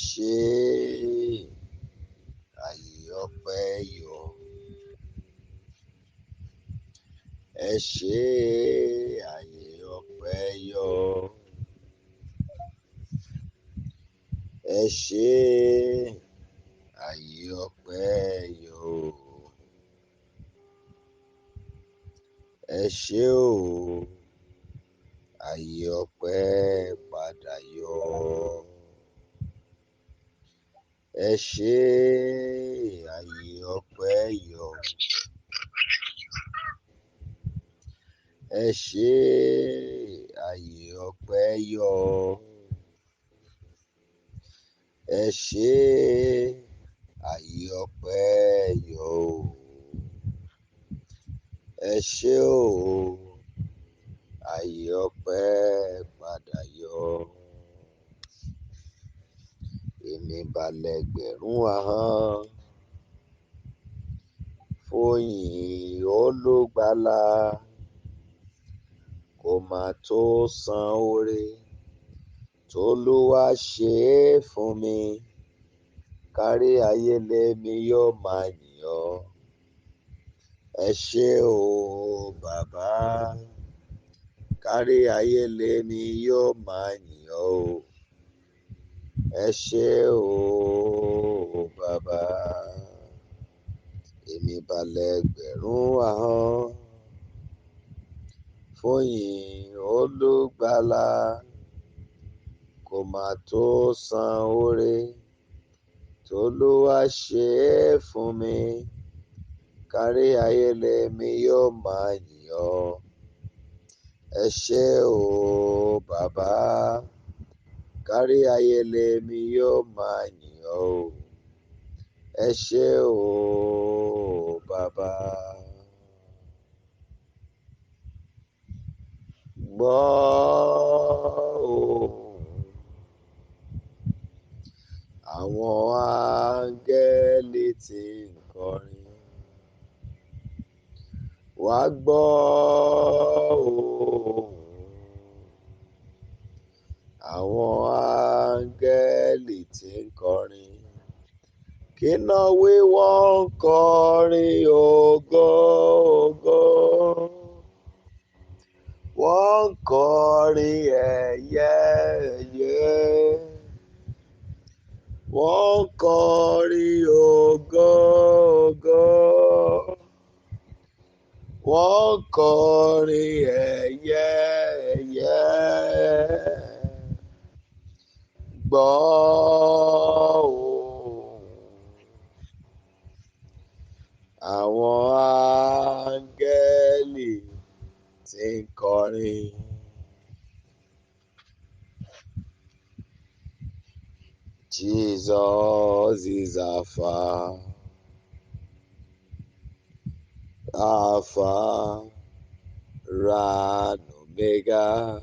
ṣé àyè ọpẹ́ yọ. Ẹ ṣé àyè ọpẹ́ yọ. Ẹ ṣé àyè ọpẹ́ yọ. Ẹ ṣé o, àyè ọpẹ́ padà yọ. Ẹ ṣé àyè ọpẹ́ yọ. Ẹ ṣé àyè ọpẹ́ yọ. Ẹ ṣé àyè ọpẹ́ yọ. Ẹ ṣé o, àyè ọpẹ́ padà yọ. Èmi balẹ̀ gbẹ̀rún ahọ́n fòyìn Olùgbàlà, kò má tó san oore t'Olúwa ṣe fún mi. Kárí ayé lèmi yóò máa yìn ọ́. Ẹ ṣé o bàbá, kárí ayé lèmi yóò máa yìn ọ́ o. Ẹ ṣé o bàbá. Èmi balẹ̀ gbẹ̀rún ahọ́n fòyìn Olùgbàlà, kò má tó san oore t'Olúwa ṣe fún mi. Kárí ayé lèmi yóò máa yìn ọ́. Ẹ ṣé o bàbá, kárí ayé lèmi yóò máa yìn ọ́ o. Ẹ ṣé o bàbá. Gbọ́ ohùn àwọn áńgẹ́lì tí ń kọrin. Wá gbọ́ ohùn àwọn áńgẹ́lì tí ń kọrin. Kíná wí wọ́n ń kọrin ògo ògo. Wọ́n ń kọrin ẹ̀yẹ ẹ̀yẹ. Wọ́n ń kọrin ògo ògo. Wọ́n ń kọrin ẹ̀yẹ ẹ̀yẹ. Gbọ́ ohùn àwọn áńgẹ́lì tí ń kọrin. Jesus is Alpha, Alpha and Omega.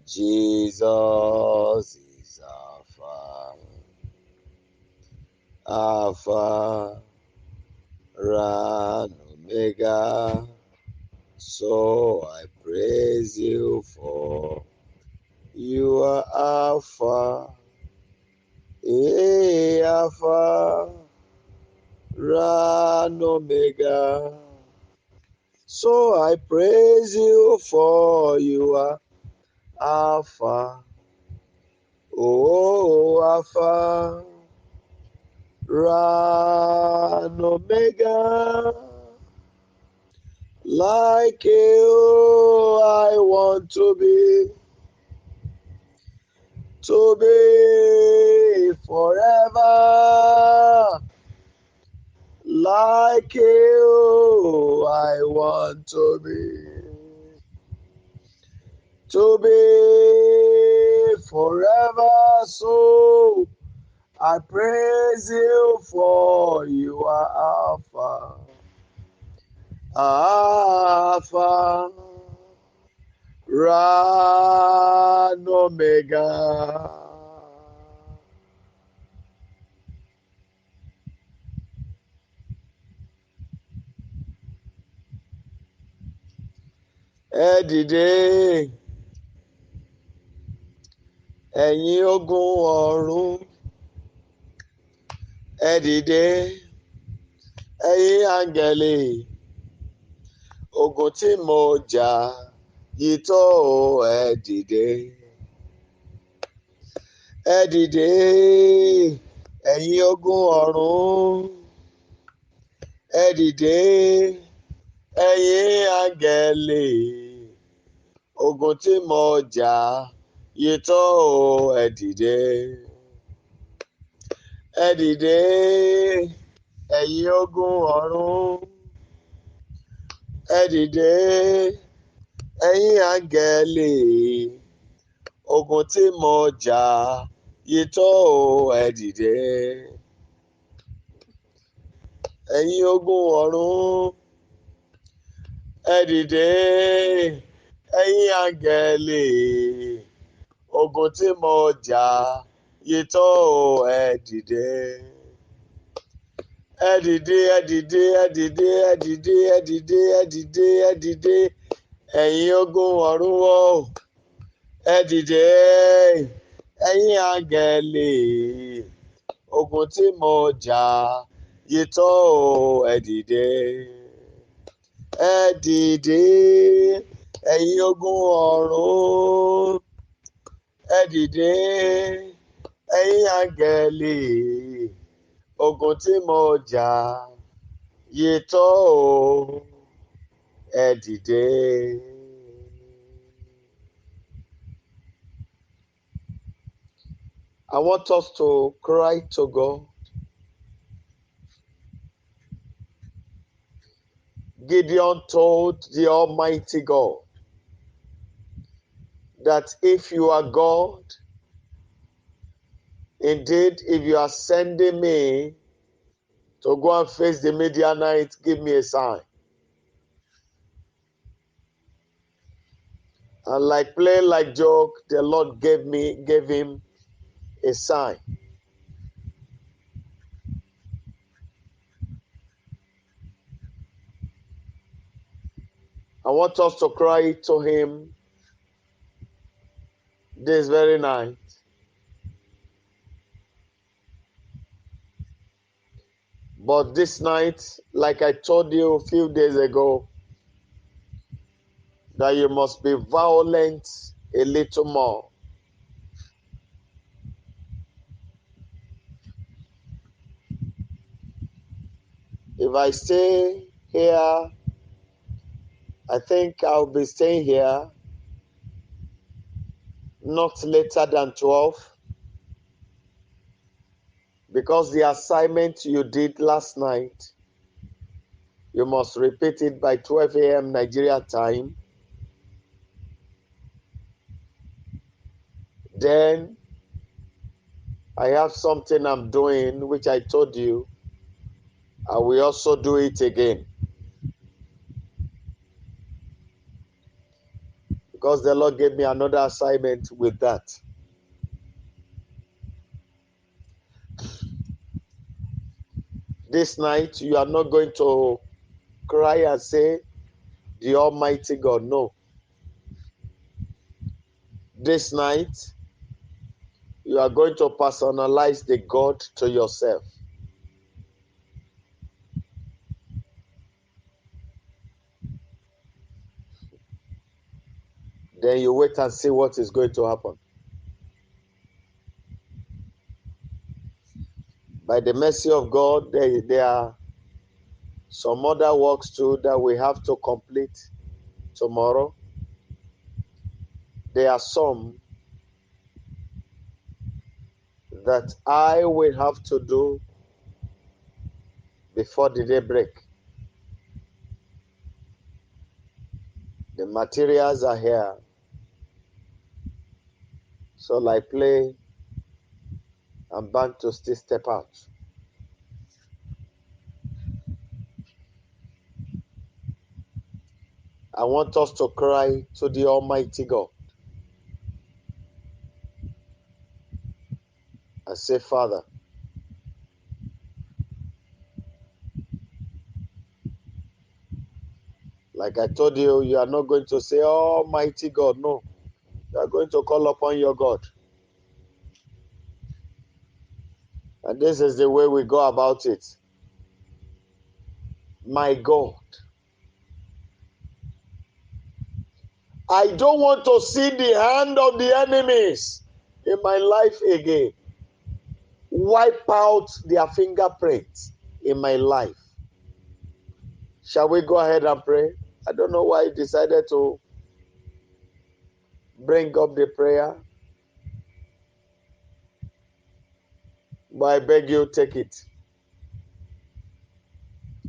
Jesus is Alpha, Alpha and Omega. So I praise you for you are Alpha, Alpha and Omega. So I praise you for you are Alpha, oh Alpha and Omega. Like you, I want to be forever. Like you, I want to be forever. So I praise you for you are Alpha, Alpha and Omega. Ẹ dìde, ẹ̀yin ogun ọ̀run ẹ dìde, ẹ̀yin áńgẹ́lì ogun tí mo jà yìí tó ẹ dìde, ẹ dìde, ẹ̀yin ogun ọ̀run ẹ dìde, ẹ̀yin áńgẹ́lì ogun tí mo jà yìí tó ẹ dìde, ẹ dìde, ẹ̀yin ogun ọ̀run ẹ dìde, ẹ̀yin áńgẹ́lì ogun tí mo jà yìí tó ẹ dìde, ẹ̀yin ogun ọ̀run ẹ dìde, ẹ̀yin áńgẹ́lì ogun tí mo jà yìí tó ẹ dìde, ẹ dìde, ẹ dìde, ẹ dìde, ẹ dìde, ẹ dìde, ẹ dìde, ẹ dìde, ẹ̀yin ogun ọ̀run o ẹ dìde, ẹ̀yin áńgẹ́lì ogun tí mo jà yìí tó ẹ dìde, ẹ dìde, ẹ̀yin ogun ọ̀run ẹ dìde, ẹ̀yin áńgẹ́lì ogun tí mo jà yìí tó ẹ dìde. I want us to cry to God. Gideon told the Almighty God that if you are God, indeed, if you are sending me to go and face the Midianites, give me a sign. And like play, like joke, the Lord gave him a sign. I want us to cry to him this very night. But this night, like I told you a few days ago, that you must be violent a little more. If I stay here, I think I'll be staying here not later than 12, because the assignment you did last night, you must repeat it by 12 a.m. Nigeria time. Then I have something I'm doing, which I told you. I will also do it again, because the Lord gave me another assignment with that. This night, you are not going to cry and say, the Almighty God. No. This night, you are going to personalize the God to yourself. Then you wait and see what is going to happen. By the mercy of God, there are some other works too that we have to complete tomorrow. There are some that I will have to do before the day break. The materials are here. So like play, I'm bound to still step out. I want us to cry to the Almighty God and say, Father, like I told you, you are not going to say, Almighty God. No. You are going to call upon your God. And this is the way we go about it. My God, I don't want to see the hand of the enemies in my life again. Wipe out their fingerprints in my life. Shall we go ahead and pray? I don't know why I decided to bring up the prayer, but I beg you, take it.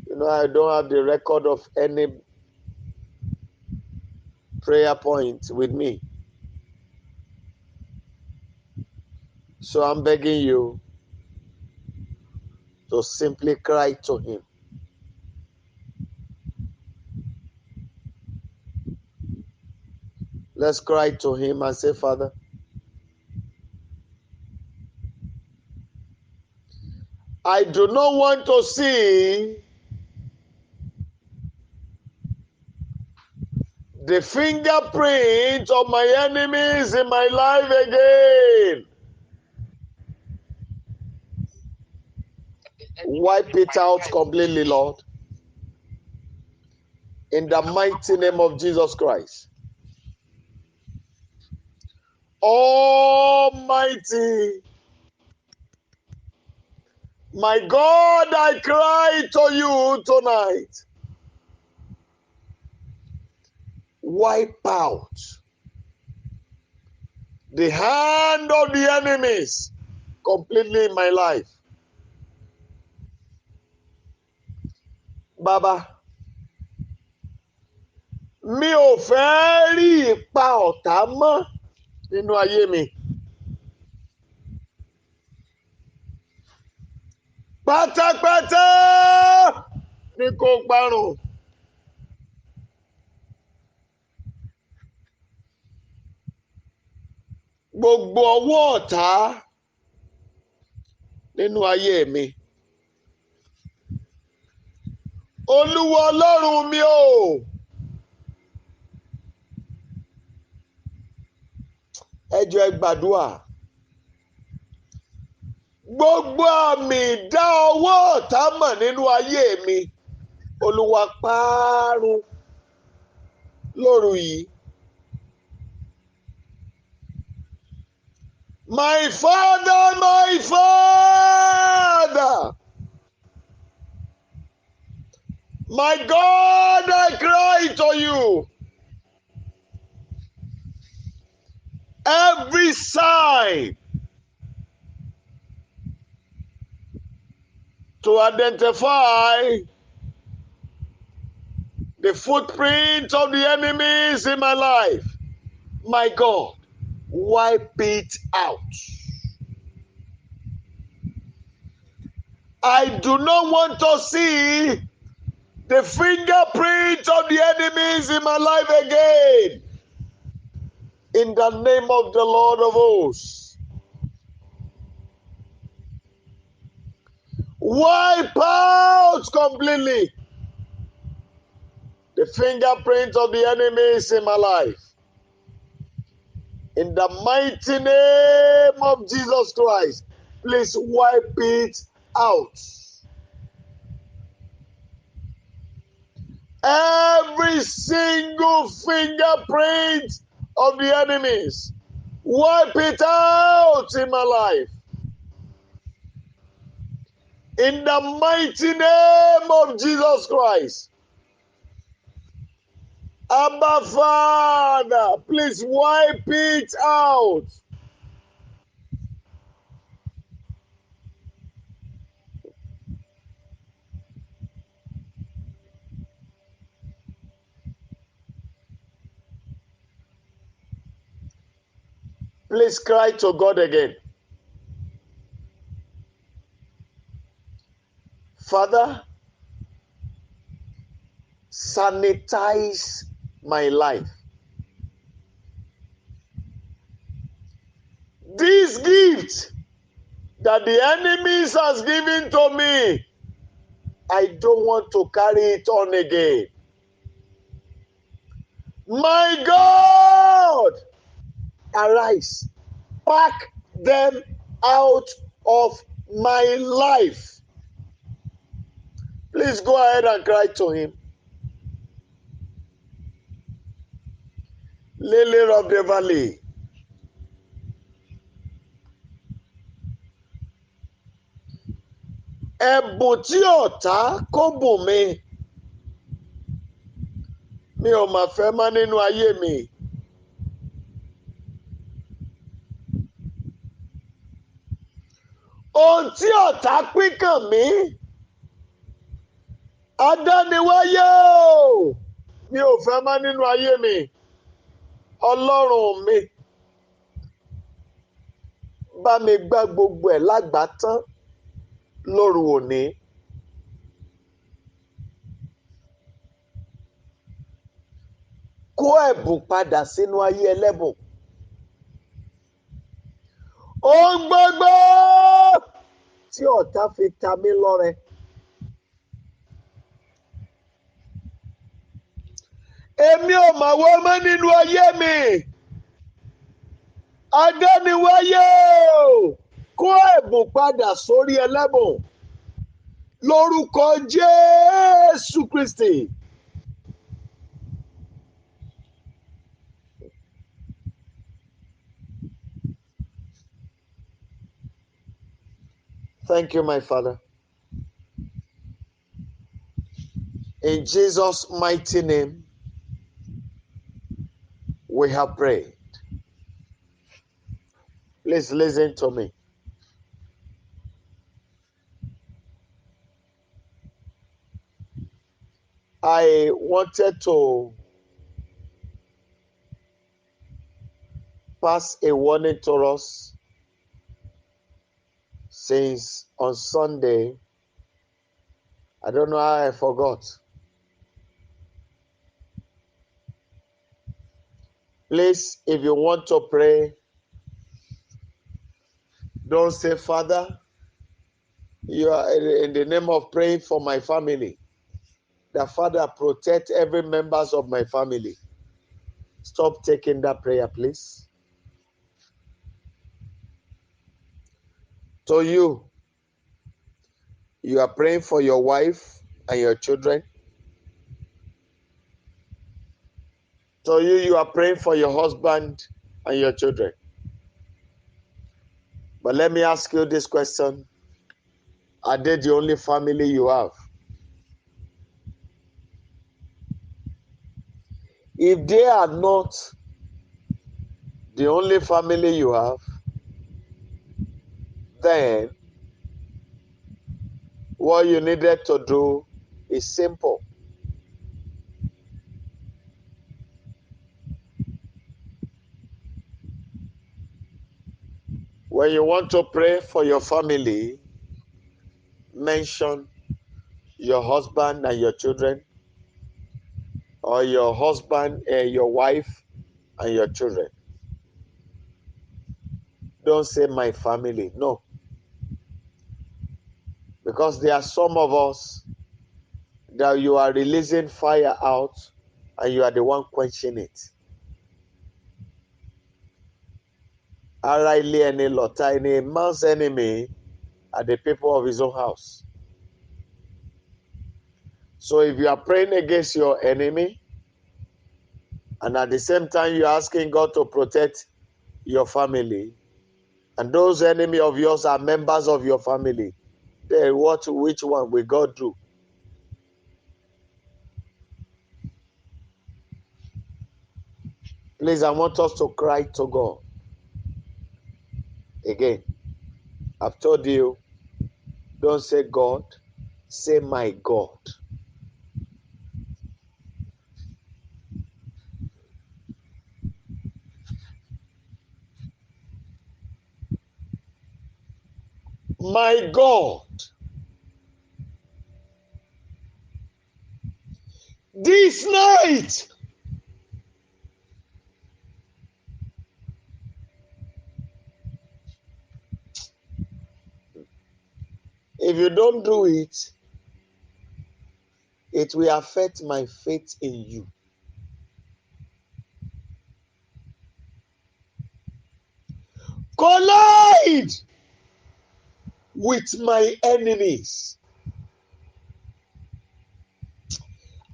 You know, I don't have the record of any prayer point with me. So I'm begging you to simply cry to him. Let's cry to him and say, Father, I do not want to see the fingerprint of my enemies in my life again. Wipe it out completely, Lord. In the mighty name of Jesus Christ. Almighty, my God, I cry to you tonight. Wipe out the hand of the enemies completely in my life. Baba, mi ò fẹ́ rí ipa ọ̀tá mọ́ nínú ayé mi. Pátápátá ni kò parun. Gbogbo ọwọ́ ọ̀tá nínú ayé mi. Olúwa Ọlọ́run mi o. Ẹ jọ̀ọ́ ẹ gbàdúrà. Gbogbo àmì ìdá ọwọ́ ọ̀tá mọ̀ nínú ayé mi. Olúwa parun lóru yìí. My Father, my Father, my God, I cry to you. Every sign to identify the footprint of the enemies in my life, my God, wipe it out. I do not want to see the fingerprint of the enemies in my life again. In the name of the Lord of hosts. Wipe out completely the fingerprint of the enemies in my life. In the mighty name of Jesus Christ, please wipe it out. Every single fingerprint of the enemies, wipe it out in my life. In the mighty name of Jesus Christ. Abba Father, please wipe it out. Please cry to God again. Father, sanitize my life. This gift that the enemies has given to me, I don't want to carry it on again. My God, arise, pack them out of my life. Please go ahead and cry to him. Lily of the valley. Ẹ̀bùn tí ọ̀tá kó bùn mi, mi ò mà fẹ́ mọ́ nínú ayé mi. Ohun tí ọ̀tá pín kàn mí, adániwáyé o, mi ò fẹ́ mọ́ nínú ayé mi. Ọlọ́run mi, bá mi gbá gbogbo ẹ̀ lágbàtán lóru òní. Kó ẹ̀bùn padà sínú ayé ẹlẹ́bùn. Ohun gbogbo tí ọ̀tá fi ta mí lọ́rẹ. Èmi ò mà wọ́ mọ́ nínú ayé mi. Adániwáyé o, kó ẹ̀bùn padà sórí ẹlẹ́bùn. Lórúkọ Jésù Kristi. Thank you, my Father. In Jesus' mighty name, we have prayed. Please listen to me. I wanted to pass a warning to us since on Sunday. I don't know how I forgot. Please, if you want to pray, don't say, Father, you are in the name of praying for my family. The Father, protect every members of my family. Stop taking that prayer, please. To you, you are praying for your wife and your children. To you, you are praying for your husband and your children. But let me ask you this question. Are they the only family you have? If they are not the only family you have, then what you needed to do is simple. When you want to pray for your family, mention your husband and your children, or your husband and your wife and your children. Don't say my family, no. Because there are some of us that you are releasing fire out and you are the one quenching it. Ara ilé ẹni lọ̀tá ẹni, a man's enemy are the people of his own house. So if you are praying against your enemy, and at the same time you're asking God to protect your family, and those enemies of yours are members of your family, then which one will God do? Please, I want us to cry to God. Again, I've told you, don't say God, say my God. My God, this night, if you don't do it, it will affect my faith in you. Collide with my enemies.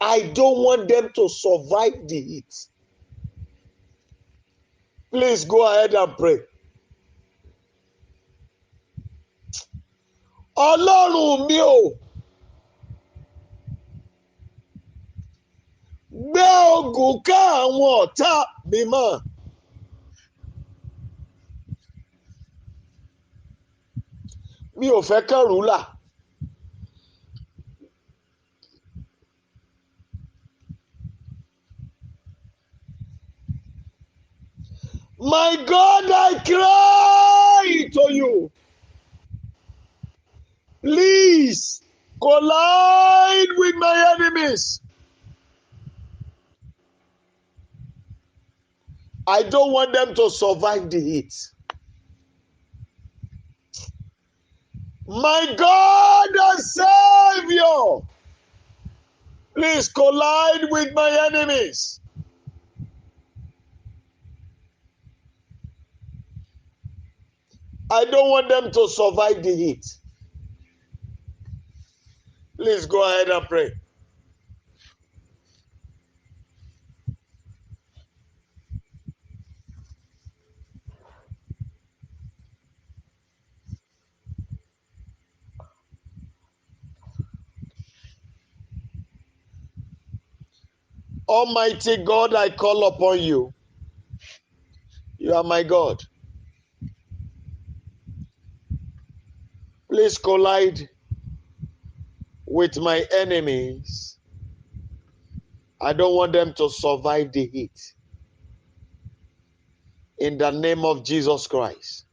I don't want them to survive the heat. Please go ahead and pray. Ọlọ́run mi ò, gbé ogun ká àwọn ọ̀tá mi mọ́. Mi ò fẹ́ kán rúlà. My God, I cry to you. Please collide with my enemies. I don't want them to survive the heat. My God and Savior, please collide with my enemies. I don't want them to survive the heat. Please go ahead and pray. Almighty God, I call upon you. You are my God. Please collide with my enemies. I don't want them to survive the heat. In the name of Jesus Christ.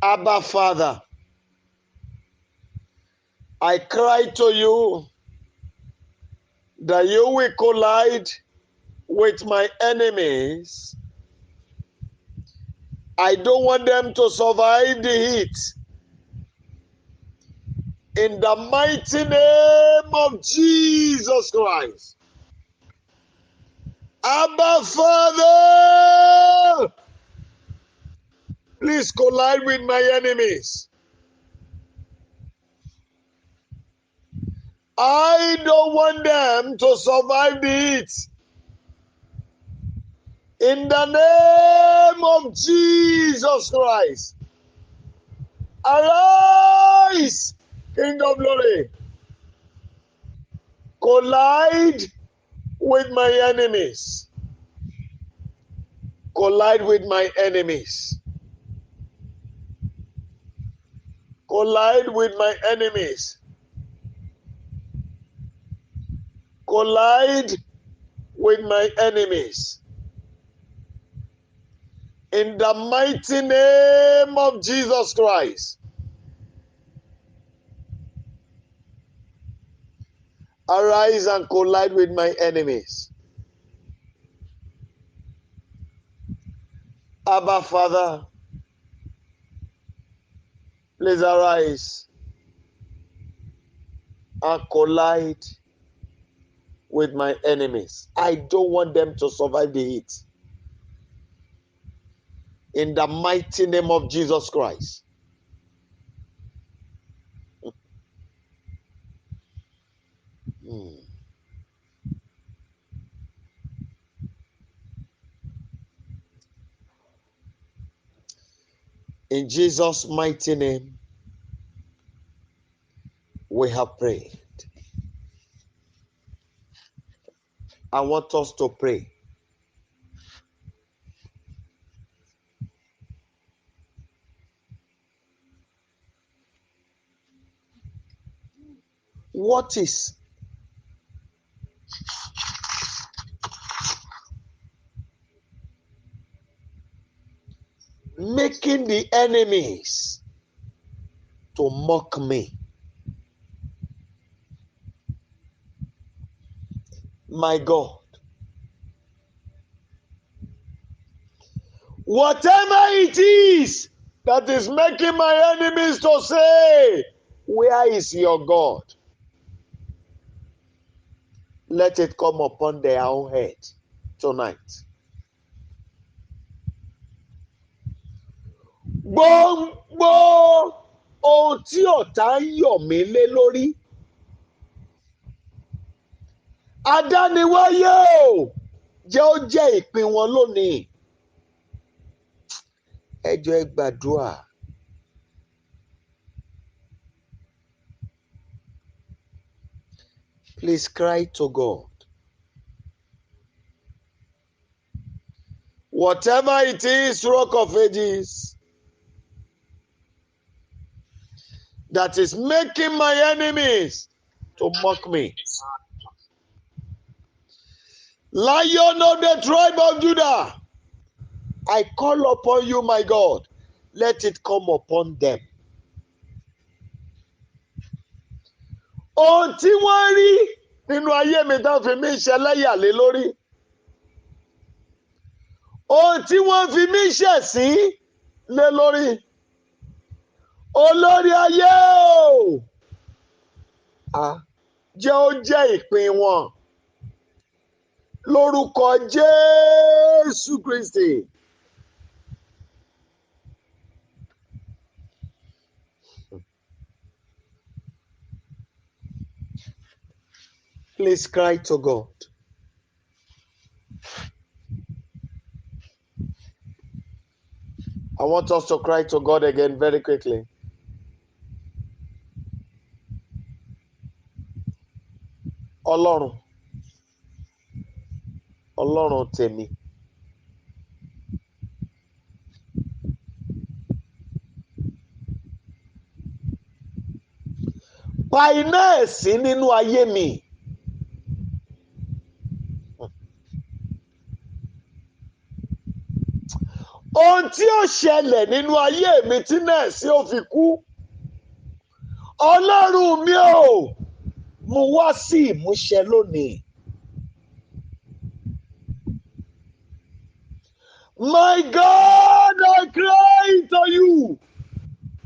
Abba, Father, I cry to you that you will collide with my enemies. I don't want them to survive the heat. In the mighty name of Jesus Christ. Abba, Father, please collide with my enemies. I don't want them to survive the heat. In the name of Jesus Christ. Arise, King of Glory. Collide with my enemies. Collide with my enemies. Collide with my enemies. Collide with my enemies. In the mighty name of Jesus Christ. Arise and collide with my enemies. Abba, Father, please arise and collide with my enemies. I don't want them to survive the heat. In the mighty name of Jesus Christ. In Jesus' mighty name, we have prayed. I want us to pray. What is making the enemies to mock me? My God. Whatever it is that is making my enemies to say, where is your God? Let it come upon their own head tonight. Gbogbo ohun tí ọ̀tá ń yọ̀ mí lé lórí. Adániwáyé o, jẹ́ ó jẹ́ ìpín wọn lónìí. Ẹ jọ̀ọ́ ẹ gbàdúrà. Please cry to God. Whatever it is, Rock of Ages, that is making my enemies to mock me. Lion of the tribe of Judah, I call upon you, my God. Let it come upon them. Ohun tí wọ́n rí nínú ayé mi tán fi mí ṣẹlẹ́yà lé lórí. Ohun tí wọ́n fi mí ṣẹ̀sín lé lórí. Olórí ayé o. Jẹ́ ó jẹ́ ìpín wọn. Lórúkọ Jésù Kristi. Please cry to God. I want us to cry to God again very quickly. Ọlọ́run, Ọlọ́run tèmi. Pa iná ẹ̀sín nínú ayé mi. Ohun tí ó ṣẹlẹ̀ nínú ayé mi tí náà sí ó fi kú. Ọlọ́run mi ò mú wá sí ìmúṣẹ lónìí. My God, I cry to you.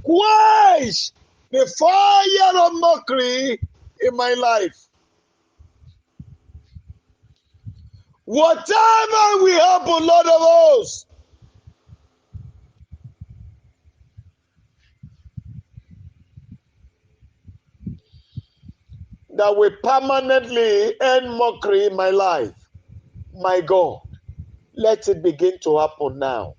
Quench the fire of mockery in my life. Whatever will happen, Lord of hosts, that will permanently end mockery in my life. My God, let it begin to happen now.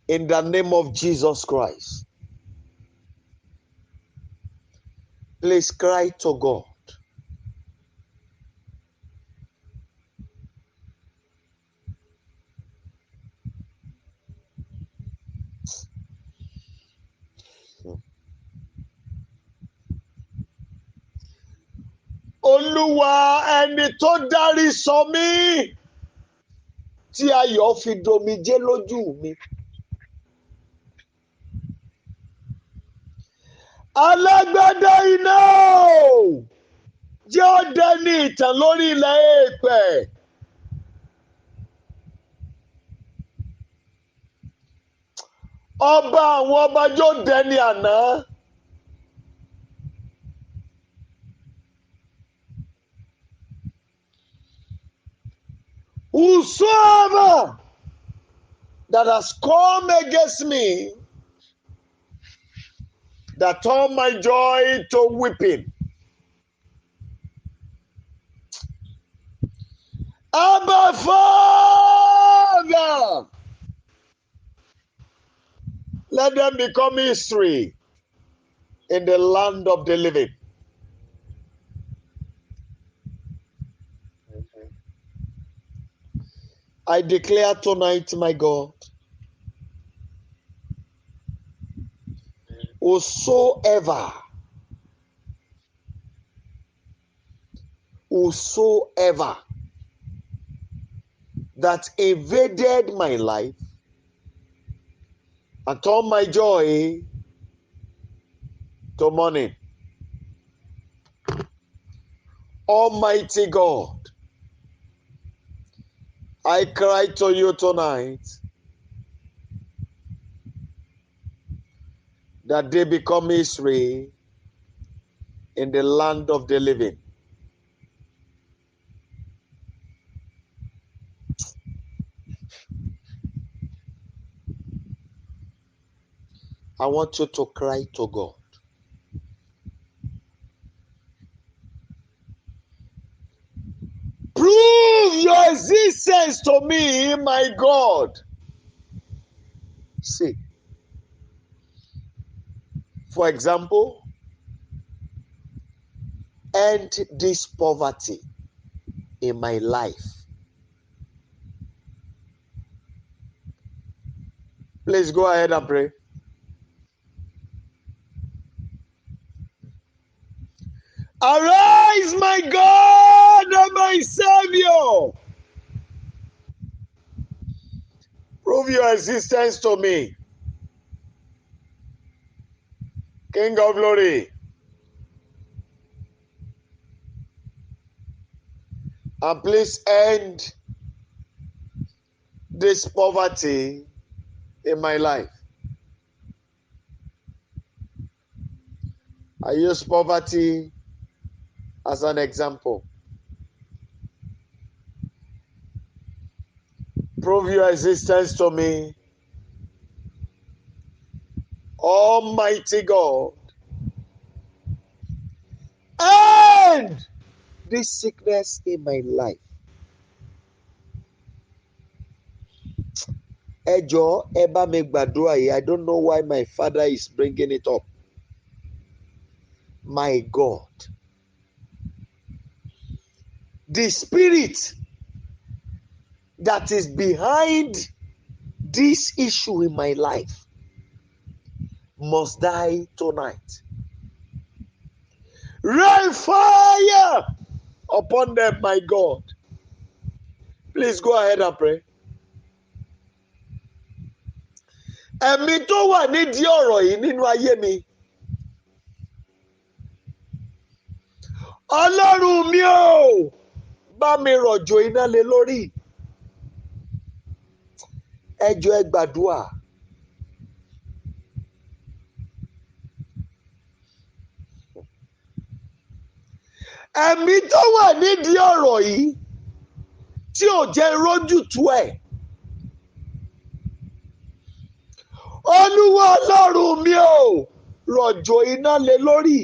In the name of Jesus Christ. Please cry to God. Olúwa, ẹni tó dárí sọ mí, tí ayọ̀ fi domijé lójú mi. Alágbádá iná o, jẹ́ ó dẹni ìtàn lórí ilẹ̀ èèpẹ̀. Ọba àwọn ọba jọ dẹni àná. Whosoever that has come against me, that turned my joy to weeping. Abba Father, let them become history in the land of the living. I declare tonight, my God, whosoever that invaded my life and turned my joy to mourning, Almighty God, I cry to you tonight that they become history in the land of the living. I want you to cry to God. Prove your existence to me, my God. See, for example, end this poverty in my life. Please go ahead and pray. Arise, my God and my Savior. Prove your existence to me, King of glory. And please end this poverty in my life. I use poverty as an example. Prove your existence to me, Almighty God. End this sickness in my life. Ẹ jọ̀ọ́, ẹ bá mi gbàdúrà yìí. I don't know why my father is bringing it up. My God, the spirit that is behind this issue in my life must die tonight. Rain fire upon them, my God. Please go ahead and pray. Ẹ̀mí tó wà nídìí ọ̀rọ̀ yìí nínú ayé mi. Ọlọ́run mi ò bá mi rọ̀jò iná lé lórí. Ẹ jọ̀ọ́ ẹ gbàdúrà. Ẹ̀mí tó wà nídìí ọ̀rọ̀ yìí tí ò jẹ́ rójútu ẹ̀. Olúwa Ọlọ́run mi ò rọ̀jò iná lé lórí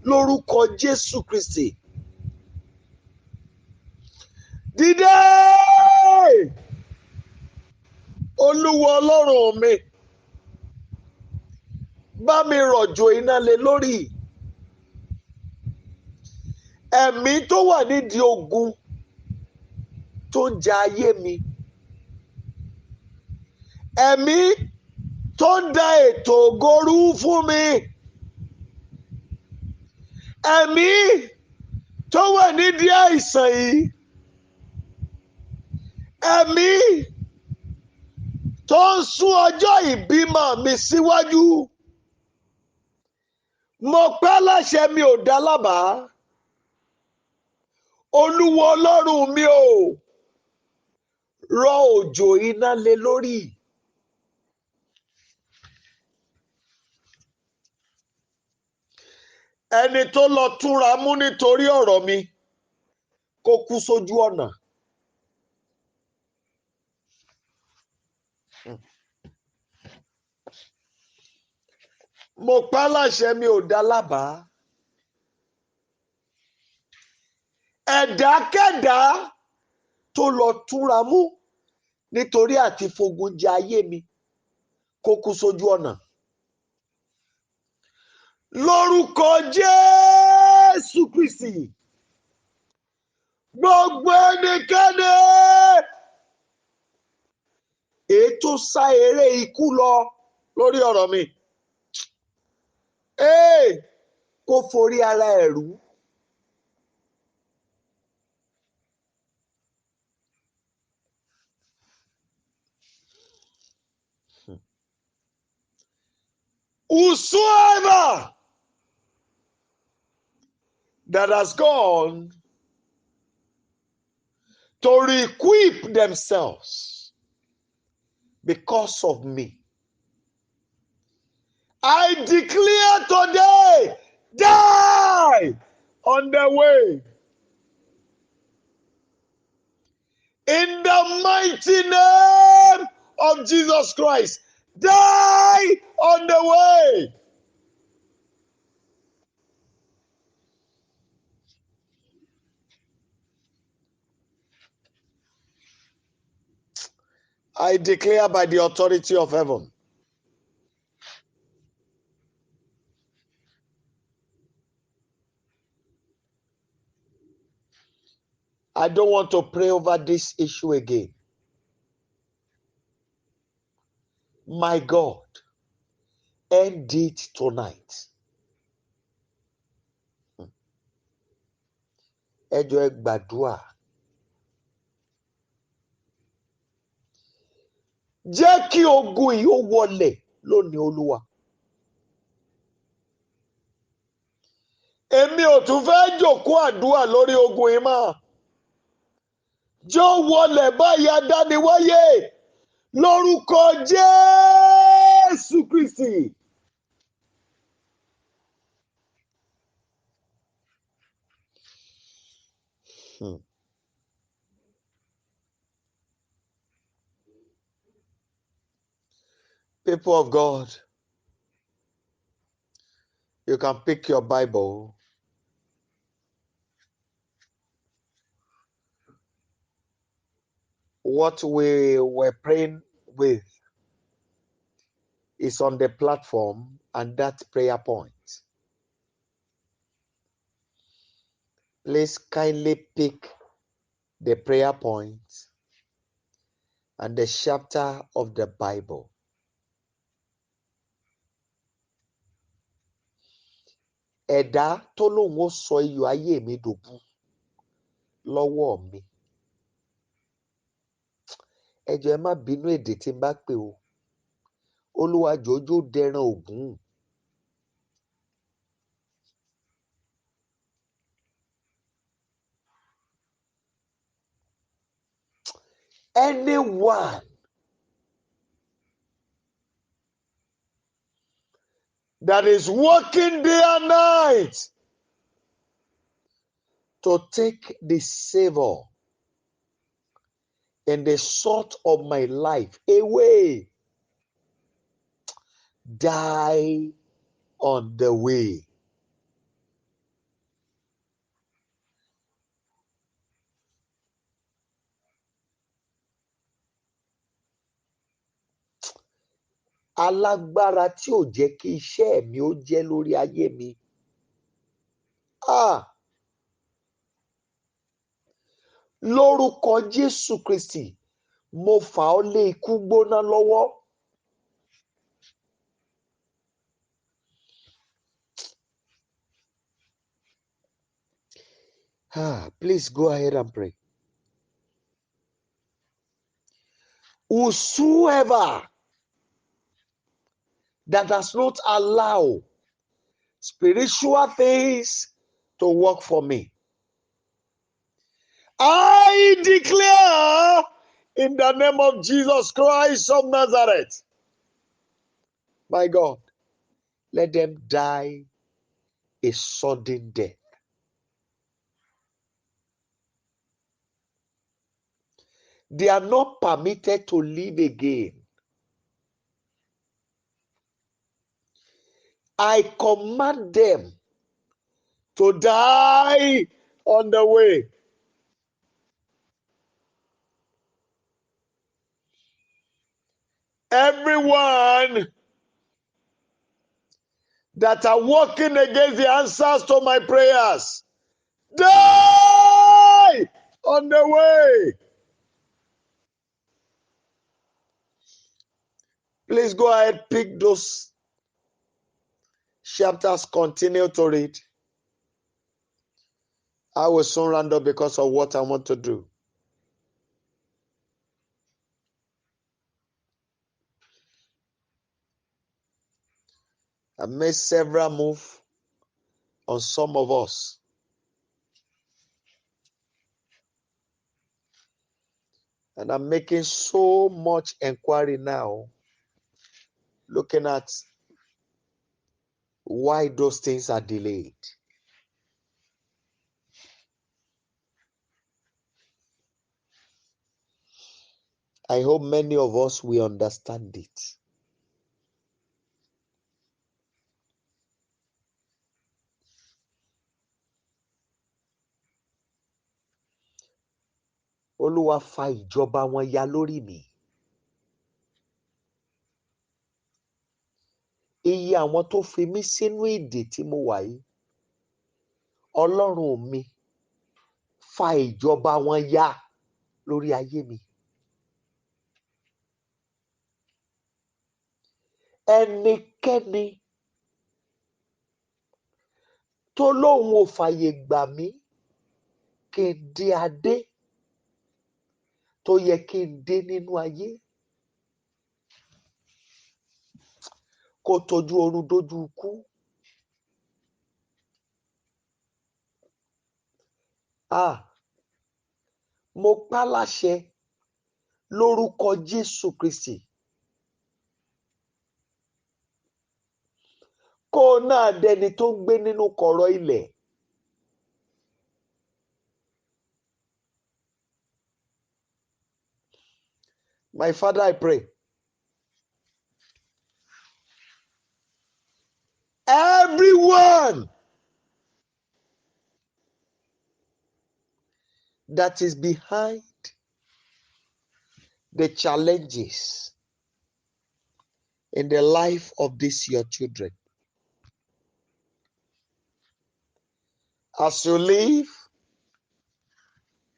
lórúkọ Jésù Kristi. Dìde! Olúwa Ọlọ́run mi, bá mi rọ̀jò iná lé lórí. Ẹ̀mí tó wà nídìí ogun tó ń ja ayé mi. Ẹ̀mí tó ń da ètò ògo rú fún mi. Ẹ̀mí tó wà nídìí àìsàn yìí. Ẹ̀mí tó ń sún ọjọ́ ìbímọ mi síwájú. Mo pẹ́ láṣẹ, mi ò dá lábàá. Olúwa Ọlọ́run mi ò rọ̀ òjò iná lé lórí. Ẹni tó lọ túnra mú nítorí ọ̀rọ̀ mi kó kú sójú ọ̀nà. Mo pa láṣẹ, mi ò dá lábàá. Ẹ̀dákẹ́dá tó lọ túnra mú nítorí àti fogun jẹ ayé mi kó kú sójú ọ̀nà. Lórúkọ Jésù Kristi, gbogbo ẹnikẹ́ni èyí tó sá eré ikú lọ lórí ọ̀rọ̀ mi, kó forí ara ẹ̀ rú. Whosoever that has gone to re-equip themselves because of me, I declare today, die on the way. In the mighty name of Jesus Christ, Die on the way. I declare by the authority of heaven. I don't want to pray over this issue again. My God, end it tonight. Ẹ jọ̀ọ́ ẹ gbàdúrà. Jẹ́ kí ogun yìí ó wọlẹ̀ lónìí Olúwa. Èmi ò tún fẹ́ jókòó àdúrà lórí ogun yìí mọ́. Jẹ́ ó wọlẹ̀ báyìí adániwáyé lórúkọ Jésù Kristi. People of God, you can pick your Bible. What we were praying with is on the platform and that prayer point. Please kindly pick the prayer point and the chapter of the Bible. Ẹ̀dá tó lóun ó sọ iyọ̀ ayé mi dòbu lọ́wọ́ mi. Ẹ jọ̀ọ́ ẹ má bínú èdè tí n bá pè o. Olúwa jọ̀ọ́ dẹran ògún. Anyone that is working day and night to take the savor and the salt of my life away, die on the way. Alágbára tí ò jẹ́ kí iṣẹ́ mi ó jẹ́ lórí ayé mi. Lórúkọ Jésù Kristi, mo fà ọ́ lé ikú gbóná lọ́wọ́. Please go ahead and pray. Whosoever that does not allow spiritual things to work for me, I declare in the name of Jesus Christ of Nazareth, my God, let them die a sudden death. They are not permitted to live again. I command them to die on the way. Everyone that are working against the answers to my prayers, die on the way. Please go ahead, pick those chapters, continue to read. I will soon round up because of what I want to do. I made several moves on some of us. And I'm making so much inquiry now, looking at why those things are delayed. I hope many of us will understand it. Olúwa fa ìjọba wọn ya lórí mi. Iye àwọn tó fi mí sínú ìdè tí mo wà yìí, Ọlọ́run mi fa ìjọba wọn ya lórí ayé mi. Ẹnikẹ́ni tó lóun ò fàyè gbà mí kí n dé adé tó yẹ kí n dé nínú ayé, kó tojú oorun dójú ikú. Mo pa láṣẹ lórúkọ Jésù Kristi, kó náà dẹni tó ń gbé nínú kọ̀rọ̀ ilẹ̀. My Father, I pray, everyone that is behind the challenges in the life of these your children, as you live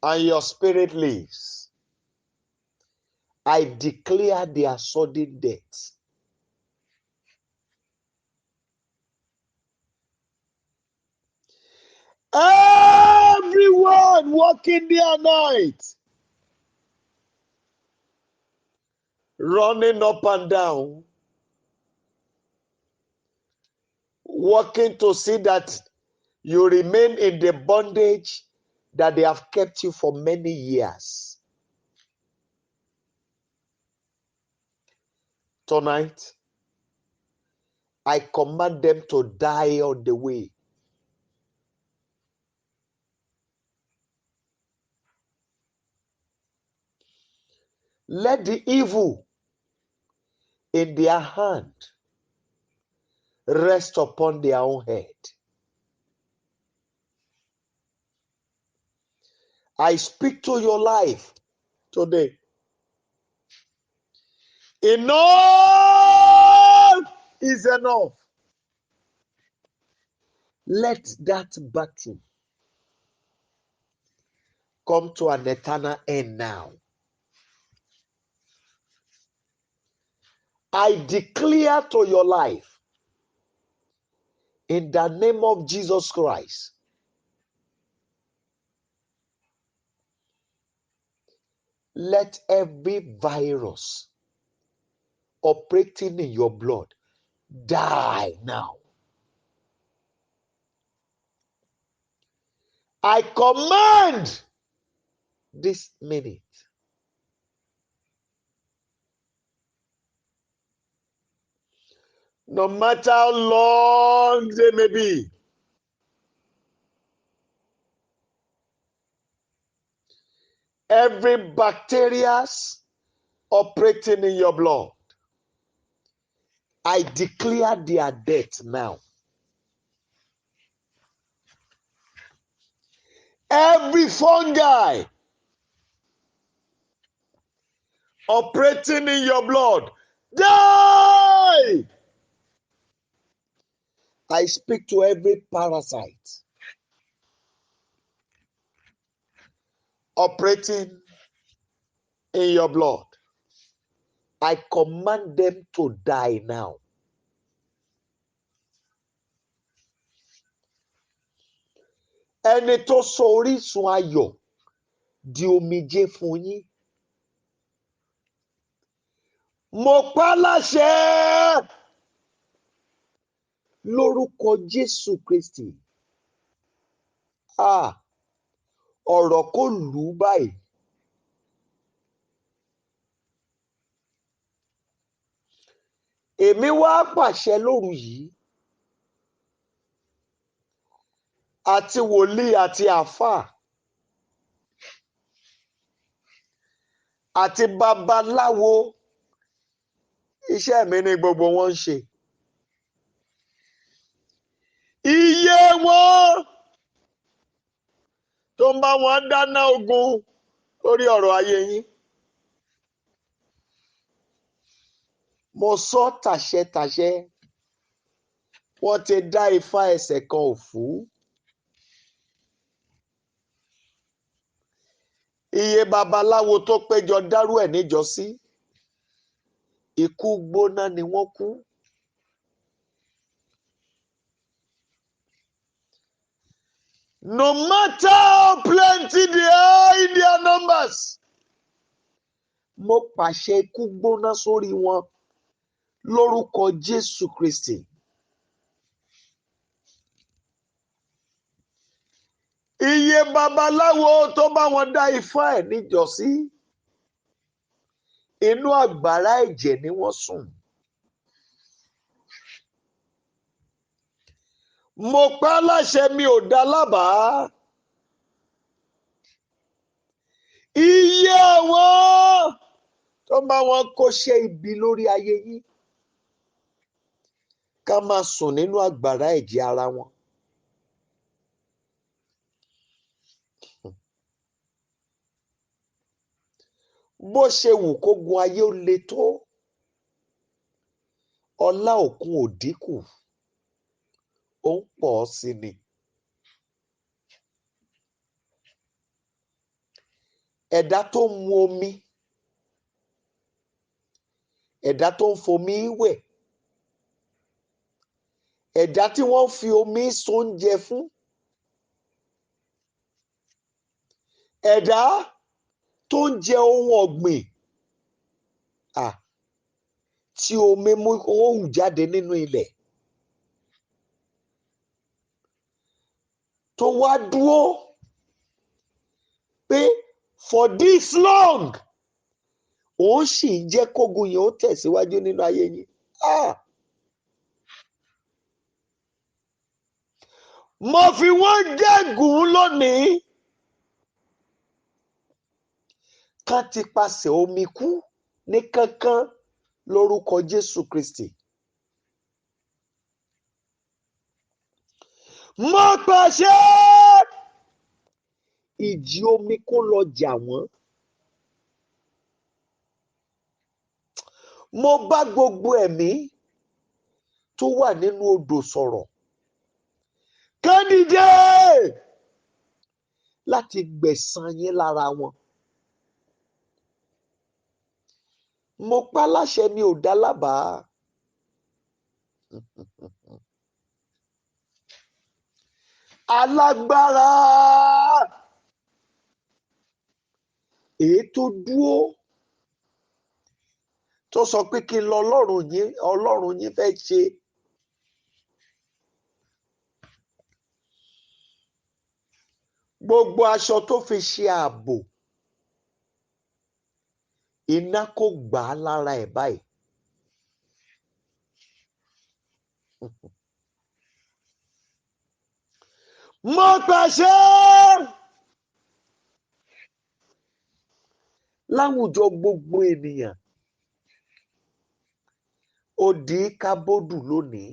and your spirit lives, I declare their sudden death. Everyone walking their night, running up and down, working to see that you remain in the bondage that they have kept you for many years. Tonight, I command them to die on the way. Let the evil in their hand rest upon their own head. I speak to your life today. Enough is enough. Let that battle come to an eternal end now. I declare to your life, in the name of Jesus Christ, let every virus operating in your blood die now. I command this minute, no matter how long they may be, every bacteria operating in your blood, I declare their death now. Every fungi operating in your blood, die! I speak to every parasite operating in your blood. I command them to die now. Ẹni tó sọ orísun ayọ̀ di omijé fún yín, mo pa láṣẹ lórúkọ Jésù Kristi. Ọ̀rọ̀ kò lù ú báyìí. Èmi wá pàṣẹ lóru yìí, àti wòlíì àti àáfàá àti babaláwo, iṣẹ́ mi ni gbogbo wọn ń ṣe. Iye wọn tó ń bá wọn dáná ogun lórí ọ̀rọ̀ ayé yín. Mo sọ tàṣẹtàṣẹ, wọ́n ti dá ifá ẹsẹ̀ kan òfú. Iye babaláwo tó péjọ dárú ẹ̀ níjọ́sí, ikú gbóná ni wọ́n kú. No matter how plenty they are in their numbers, mo pàṣẹ ikú gbóná sórí wọn lórúkọ Jésù Kristi. Iye babaláwo tó bá wọn dá ifá ẹ̀ níjọ́sí, inú àgbàrá ẹ̀jẹ̀ ni wọ́n sùn. Mo pa á láṣẹ, mi ò dá lábàá. Iye àwọn tó bá wọn kóṣẹ́ ibi lórí ayé yín, ká máa sùn nínú àgbàrá ẹ̀jẹ̀ ara wọn. Bó ṣe wù kógun ayé ó le tó, ọlá òkun ò dínkù, ó ń pọ̀ sí ni. Ẹ̀dá tó ń mu omi, ẹ̀dá tó ń fomi wẹ̀, ẹ̀dá tí wọ́n fi omi ṣoúnjẹ fún, ẹ̀dá tó ń jẹ ohun ọ̀gbìn, tí omi mú òun jáde nínú ilẹ̀, tó wá dúró pé for this long òun sì ń jẹ́ kógun yẹn ó tẹ̀síwájú nínú ayé yín. Mo fi wọ́n gégùn lónìí, ká ti pasẹ̀ omi kú ní kánkán lórúkọ Jésù Kristi. Mo pàṣẹ ìjì omi kó lọ jà wọ́n. Mo bá gbogbo ẹ̀mí tó wà nínú odò sọ̀rọ̀, ká dìde láti gbẹ̀san yín lára wọn. Mo pa láṣẹ, mi ò dá lábàá. Alágbára èyí tó dúró tó sọ pé kí n lọ Ọlọ́run yín fẹ́ ṣe. Gbogbo aṣọ tó fi ṣe ààbò, iná kò gbà á lára ẹ̀ báyìí. Mo pàṣẹ láwùjọ gbogbo ènìyàn, ó di kábòdù lónìí.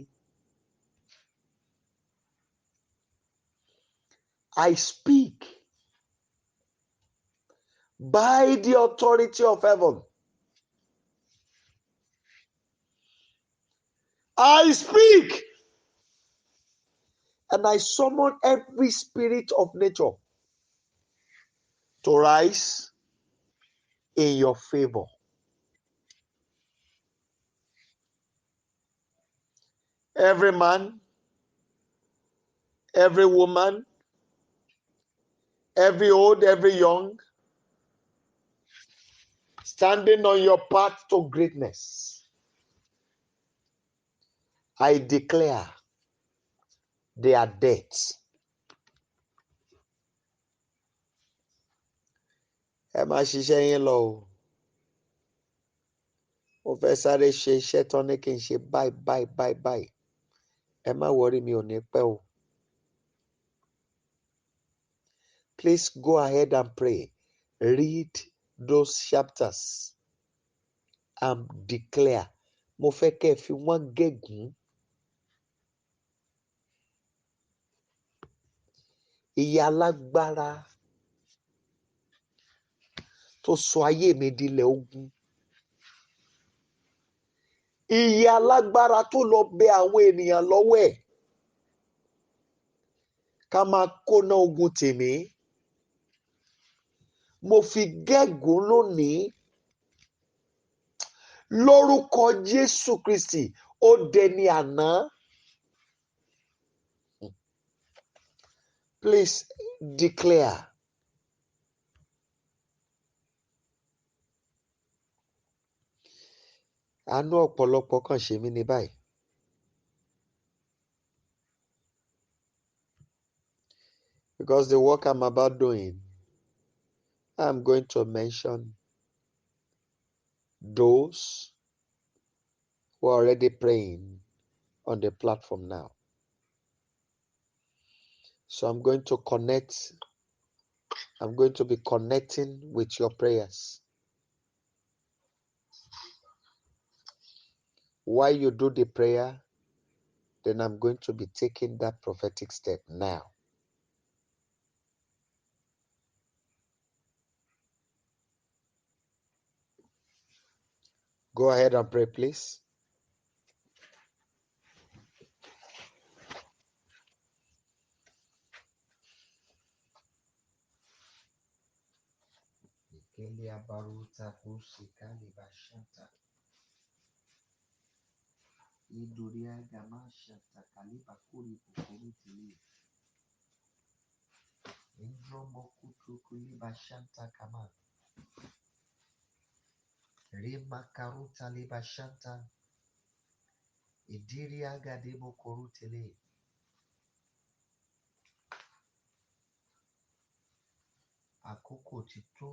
I speak by the authority of heaven. I speak and I summon every spirit of nature to rise in your favor. Every man, every woman, every old, every young, standing on your path to greatness, I declare they are dead. Ẹ máa ṣiṣẹ́ yín lọ o. Mo fẹ́ sáré ṣe iṣẹ́ tán ní kí n ṣe báyìí. Ẹ má wọrí, mi ò ní pẹ́ o. Please go ahead and pray. Read those chapters and declare. Mo fẹ́ kẹ́ ẹ fi wọ́n gégùn. Ìyà alágbára tó sọ ayé mi dilẹ̀ ogun. Iye alágbára tó lọ bẹ àwọn ènìyàn lọ́wọ́ ẹ̀ ká máa kóná ogun tèmí. Mo fi gégùn lónìí lórúkọ Jésù Kristi, ó dẹni àná. Please declare. Àánú ọ̀pọ̀lọpọ̀ kàn ṣe mí ní báyìí. Because the work I'm about doing, I'm going to mention those who are already praying on the platform now. So I'm going to be connecting with your prayers. While you do the prayer, then I'm going to be taking that prophetic step now. Go ahead and pray, please. Rima karuta libashanta idiria gadebo korutele. Àkókò ti tó.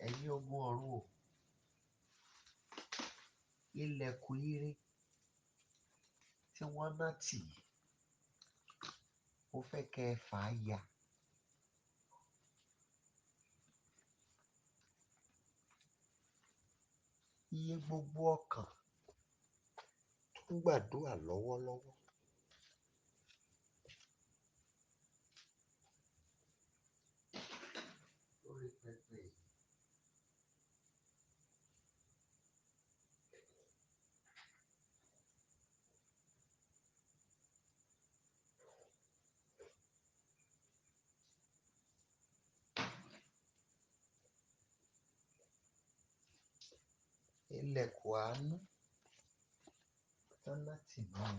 Ẹ̀yin ogun ọ̀run o, ilẹ̀kùn ire tí wọ́n ná tì, ó fẹ́ kẹ́ ẹ fà á ya. Iye gbogbo ọkàn tó ń gbàdúrà lọ́wọ́lọ́wọ́. Lórí pẹpẹ yìí. Ilẹ̀kùn àánú tán láti mọ́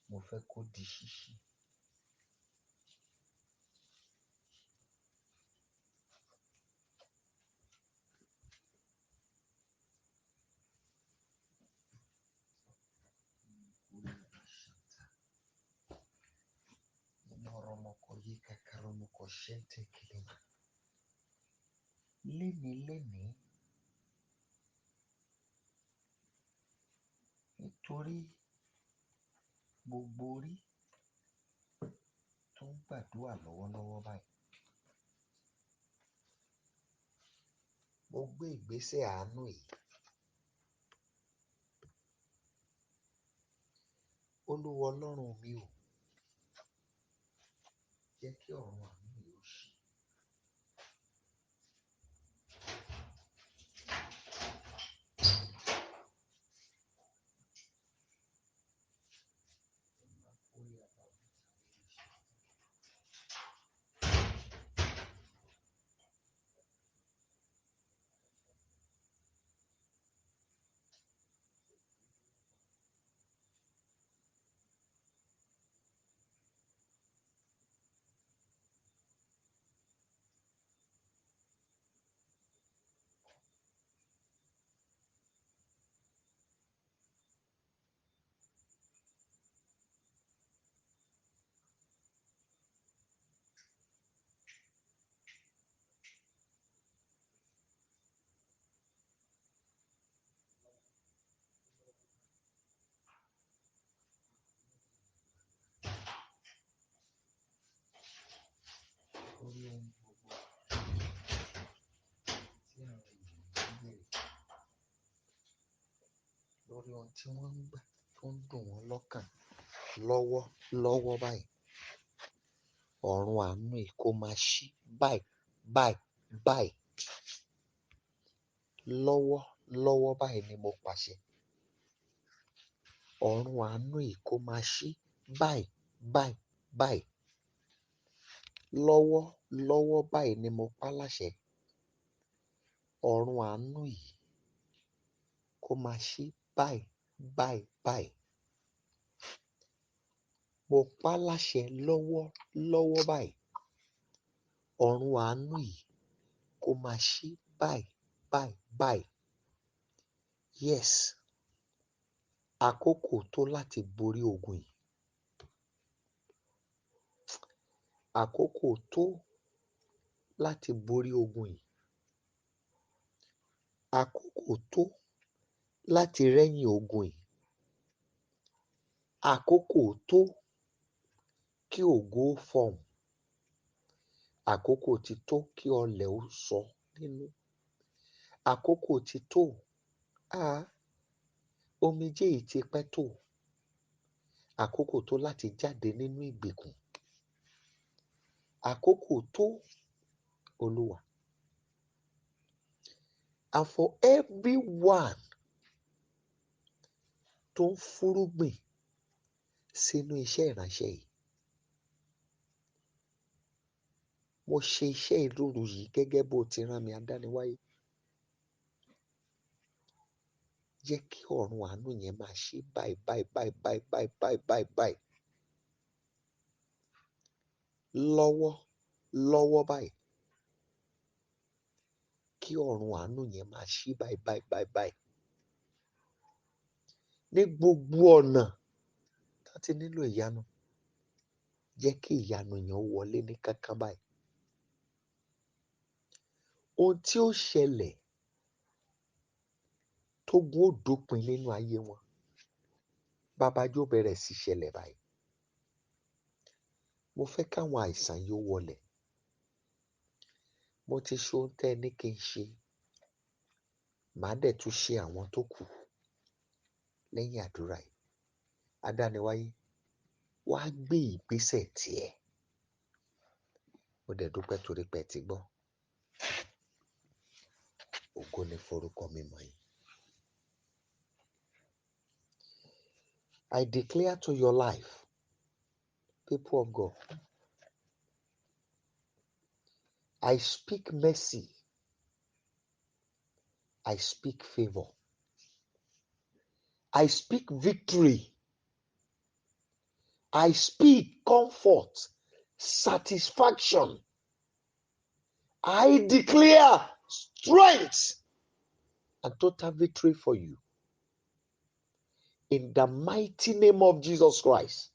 mo fẹ́ kó di ṣíṣí. Lénìí nítorí gbogbo orí tó ń gbàdúrà lọ́wọ́lọ́wọ́ báyìí. Mo gbé ìgbésẹ̀ àánú yìí. Olúwa Ọlọ́run mi ò jẹ́ kí ọ̀run àánú yìí ó ṣí. Lórí ohun gbogbo tí àwọn ènìyàn ń béèrè, lórí ohun tí wọ́n ń gbà tó ń dùn wọ́n lọ́kàn. lọ́wọ́ báyìí. Ọ̀run àánú yìí kó máa ṣí báyìí. Lọ́wọ́ báyìí ni mo pàṣẹ. Ọ̀run àánú yìí kó máa ṣí báyìí. Lọ́wọ́ báyìí ni mo pa láṣẹ. Ọ̀run àánú yìí kó máa ṣí báyìí. Mo pa láṣẹ lọ́wọ́ báyìí. Ọ̀run àánú yìí kó máa ṣí báyìí. Yes. Àkókò tó láti borí ogun yìí. Àkókò tó láti borí ogun yìí. Àkókò tó láti rẹ́yìn ogun yìí. Àkókò tó kí ògo fọhùn. Àkókò ti tó kí ọlẹ̀ ó sọ nínú. Àkókò ti tó. Omijé yìí ti pẹ́ tó. Àkókò tó láti jáde nínú ìgbèkùn. Àkókò tó, Olúwa. And for everyone tó ń fúrúgbìn sínú iṣẹ́ ìránṣẹ́ yìí. Mo ṣe iṣẹ́ ìlóru yìí gẹ́gẹ́ bó ti rán mi adániwáyé. Jẹ́ kí ọ̀run àánú yẹn máa ṣí báyìí. Lọ́wọ́ báyìí. Kí ọ̀run àánú yẹn máa ṣí báyìí. Ní gbogbo ọ̀nà tó ti nílò ìyanu. Jẹ́ kí ìyanu yẹn wọlé ní kánkán báyìí. Ohun tí ó ṣẹlẹ̀ tógun ó dópin nínú ayé wọn. Babajó bẹ̀rẹ̀ sí ṣẹlẹ̀ báyìí. Mo fẹ́ káwọn àìsàn yóò wọlẹ̀. Mo ti ṣe ohun tẹ́ ẹ ní kí n ṣe. Màá dẹ̀ tún ṣe àwọn tó kù lẹ́yìn àdúrà yìí. Adániwáyé, wá gbé ìgbésẹ̀ tiẹ̀. Mo dẹ̀ dúpẹ́ torí pé ẹ ti gbọ́. Ògo ni forúkọ mímọ́ yín. I declare to your life, people of God, I speak mercy. I speak favor. I speak victory. I speak comfort, satisfaction. I declare strength and total victory for you. In the mighty name of Jesus Christ.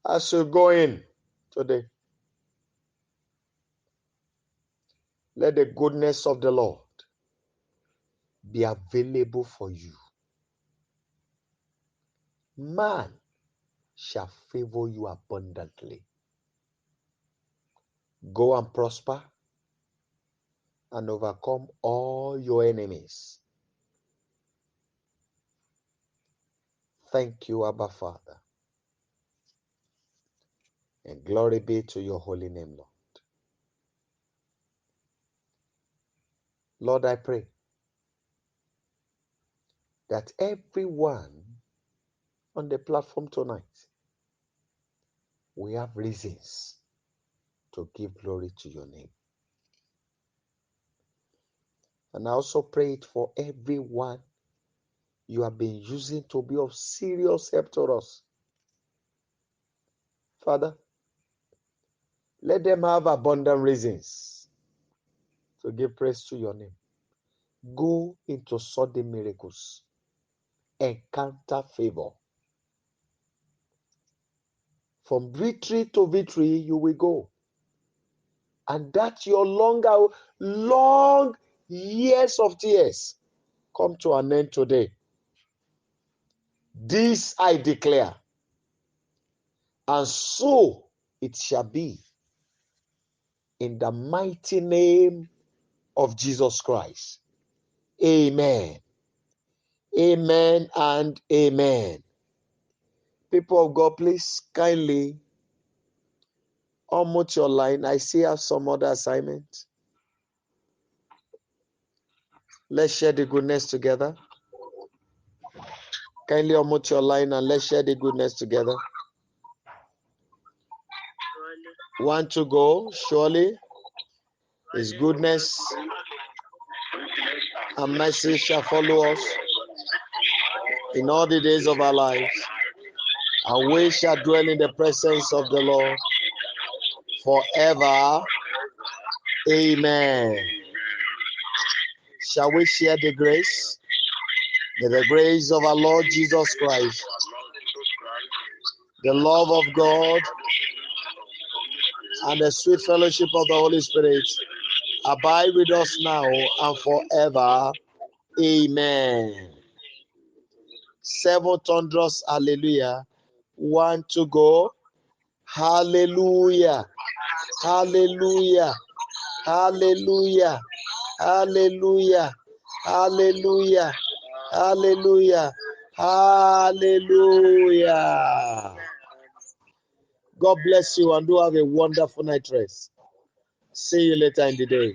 As you go in today, let the goodness of the Lord be available for you. Man shall favor you abundantly. Go and prosper and overcome all your enemies. Thank you, Abba Father. And glory be to your holy name, Lord. Lord, I pray that everyone on the platform tonight will have reasons to give glory to your name. And I also pray it for everyone you have been using to be of serious help to us. Father, let them have abundant reasons to give praise to your name. Go into sudden miracles. Encounter favor. From victory to victory, you will go. And that your long years of tears come to an end today. This I declare. And so it shall be. In the mighty name of Jesus Christ. Amen. Amen and amen. People of God, please kindly unmute your line. I still have some other assignments. Let's share the goodness together. Kindly unmute your line and let's share the goodness together. Want to go? Surely His goodness and mercy shall follow us in all the days of our lives, and we shall dwell in the presence of the Lord forever. Amen. Shall we share the grace? May the grace of our Lord Jesus Christ, the love of God, and the sweet fellowship of the Holy Spirit abide with us now and forever. Amen. 7 thunderous hallelujah. 1 to go. Hallelujah. Hallelujah. Hallelujah. Hallelujah. Hallelujah. Hallelujah. Hallelujah. God bless you and do have a wonderful night rest. See you later in the day.